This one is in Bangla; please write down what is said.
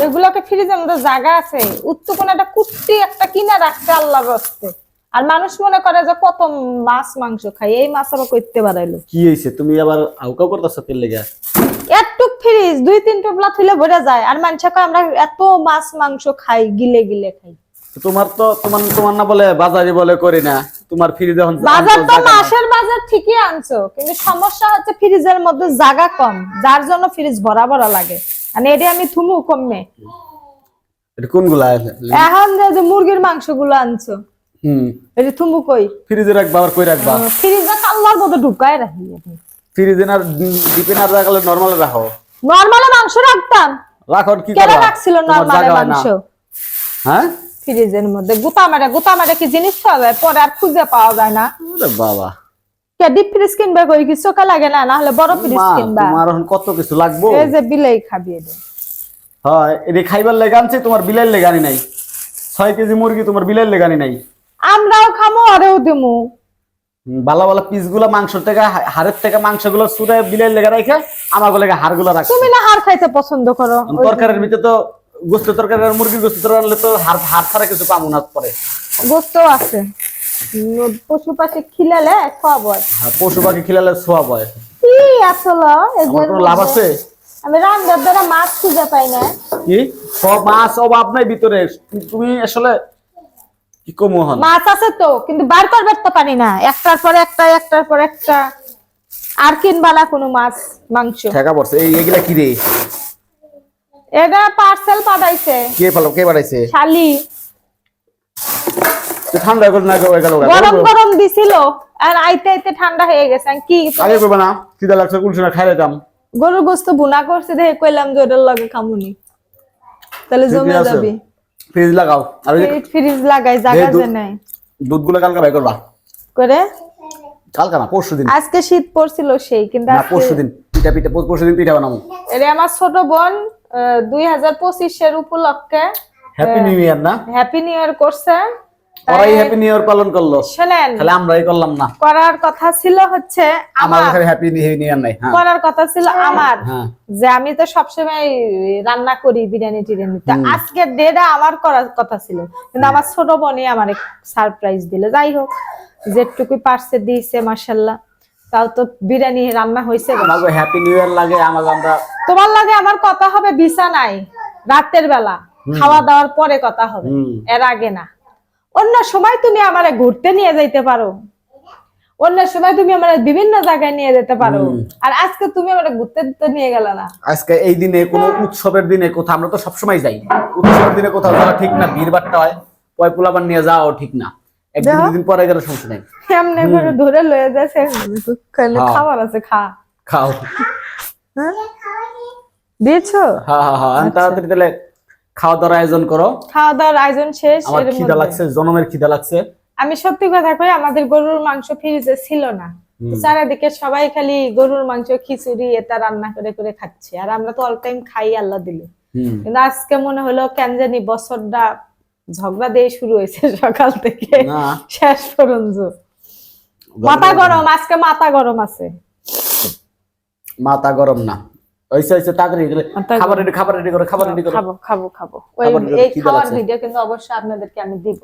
এগুলোকে ফ্রিজের মধ্যে জায়গা আছে, উত্তোলন একটা কুট্টি একটা কিনা রাখছে আল্লাহর রাস্তে। আর মানুষ মনে করে যে কত মাছ মাংস খাই, এই মাছ আবার করতে পারাইলো কি হইছে তুমি আবার আউকাও করতেছ তেল লেগে? একটু ফ্রিজ 2-3 টোপলা থইলে ভরে যায়। আর মানুষ কয় আমরা এত মাছ মাংস খাই, গিলে গিলে খাই। তোমার তো তোমার না বলে বাজারে বলে করি না, তোমার ফ্রিজে এখন বাজার তো মাসের বাজার ঠিকই আনছো, কিন্তু সমস্যা হচ্ছে ফ্রিজের মধ্যে জায়গা কম, যার জন্য ফ্রিজ ভরা ভরা লাগে। আর এটা আমি থুমু কমে। এটা কোনগুলা? এখন যে মুরগির মাংসগুলো আনছো, এটা থুমু কই? ফ্রিজে রাখবা আর কই রাখবা? ফ্রিজে কাল্লার মধ্যে ঢুকায় রাখি। ফ্রিজে না ডিপে না রাখলে নরমালে রাখো। নরমালে মাংস রাখতাম, রাখো কি কেন করবা? রাখছিল নরমালে মাংস? হ্যাঁ ফ্রিজের মধ্যে গুতা মারে কি জিনিস পাওয়া যায়, পরে আর খুঁজে পাওয়া যায় না। আরে বাবা, কে ডিপ ফ্রিজ কিনবে কই? কি চোখে লাগে না? না হলে বড় ফ্রিজ কিনবা। তোমার এখন কত কিছু লাগবে। এই যে বিলাই খাবি এটা। হয় এদি খাইবার লেগে আনছে, তোমার বিলাইর লেগে আনি নাই। 6 কেজি মুরগি তোমার বিলাইর লেগে আনি নাই। আমরাও খামো আরেও দিমু। ভালো ভালো পিসগুলো মাংস থেকে হাড়ের থেকে মাংসগুলো সুরে বিলাইর লেগে রাখা, আমার লেগে হাড়গুলো রাখো। তুমি না হাড় খাইতে পছন্দ করো? তরকারির ভিতরে তো গোস্ত তরকারি আর মুরগির গোস্ত তরকারি আনলে তো হাড় ছাড়া কিছু পাবো না পরে। গোস্ত আছে, পশু পাখি খিলালে খাওয়াব। হ্যাঁ, পশু পাখি খিলালে সোয়াব হয়। কি আসলে আমার কোনো লাভ আছে? আমি রান্নার দ্বারা মাছ খুঁজে পাই না। কি সব মাছ অভাব নাই ভিতরে, তুমি আসলে কি কমু হন? মাছ আছে তো, কিন্তু বার করবে তো পারি না, একটার পর একটা একটার পর একটা। আর কিনবা না কোনো মাছ মাংস? ঠেকা পড়ছে। এইগুলা কি রে? এটা পার্সেল পাঠাইছে। কে বাড়াইছে? শালি। ঠান্ডা করে না গেল গরম গরম দিছিল, আর আইতে আইতে ঠান্ডা হয়ে গেছে। কি আগে করবে না? খিদা লাগছে, কোন সময় খাই যেতাম। গরুর গোস্ত ভুনা করছে দেখে কইলাম যে ওটার লগে খামুনি, তাহলে জমে যাবে। ফ্রিজ লাগাও। আর ফ্রিজ লাগাই, জায়গা যে নাই। দুধগুলো কালকে বাই করবা করে? কালকে না পরশুদিন। আজকে শীত পড়ছিল সেই, কিন্তু না পরশুদিন পরশুদিন পিঠা বানাবো। এটা আমার ছোট বোন 2025 এর উপলক্ষে হ্যাপি নিউ ইয়ার না? হ্যাপি নিউ ইয়ার করছে। ওরাই হ্যাপি নিউ ইয়ার পালন করলো, শুনেন, তাহলে আমরাই করলাম না। করার কথা ছিল হচ্ছে আমার কাছে হ্যাপি নিউ ইয়ার নাই। হ্যাঁ, করার কথা ছিল আমার, হ্যাঁ, যে আমি তো সবসময় রান্না করি বিরিয়ানি টিরিয়ানি, তা আজকের ডেটা আমার করার কথা ছিল, কিন্তু আমার ছোট বোনই আমার সারপ্রাইজ দিল। যাই হোক, যেটুকু পারছে দিয়েছে মাশাআল্লাহ। তাও তো বিরিয়ানি রান্না হয়েছে। আমাকে হ্যাপি নিউ ইয়ার লাগে, আমাকে আমরা তোমার লাগে আমার কথা হবে বিছানায় রাতের বেলা খাওয়া দাওয়ার পরে কথা হবে, এর আগে না। অন্য সময় তুমি আমারে ঘুরতে নিয়ে যাইতে পারো, অন্য সময় তুমি আমারে বিভিন্ন জায়গায় নিয়ে যেতে পারো, আর আজকে তুমি আমারে ঘুরতে তো নিয়ে গেল না। আজকে এই দিনে কোনো উৎসবের দিনে কোথাও, আমরা তো সবসময় যাই, উৎসবের দিনে কোথাও যাওয়া ঠিক না, ভিড়ভাট্টা হয়, পয় পোলাপান নিয়ে যাওয়াও ঠিক না। একদিন দুদিন পরে গেলে সমস্যা নেই। এমনি করে ধরে লয়ে যাচ্ছে, খাবার আছে, খাও। দিয়েছো? হ্যাঁ হ্যাঁ হ্যাঁ, তাড়াতাড়ি তাহলে খাওয়া দাওয়ার আয়োজন করো। খাওয়া দাওয়ার আয়োজন শেষ। আমার খিদা লাগছে, জনমের খিদা লাগছে। আমি সত্যি কথা কই, আমাদের গরুর মাংস ফ্রিজে ছিল না, চারিদিকে সবাই খালি গরুর মাংস খিচুড়ি এটা রান্না করে করে খাচ্ছে, আর আমরা তো অল টাইম খাই আল্লাহ দিলে। কিন্তু আজকে মনে হলো কেন জানি বছরটা ঝগড়া দিয়ে শুরু হয়েছে সকাল থেকে শেষ পর্যন্ত। মাথা গরম, আজকে মাথা গরম আছে। মাথা গরম না, তাড়াতাড়ি খাবার রেডি করো। খাবো। এই খাওয়ার ভিডিও কিন্তু অবশ্যই আপনাদেরকে আমি দিব।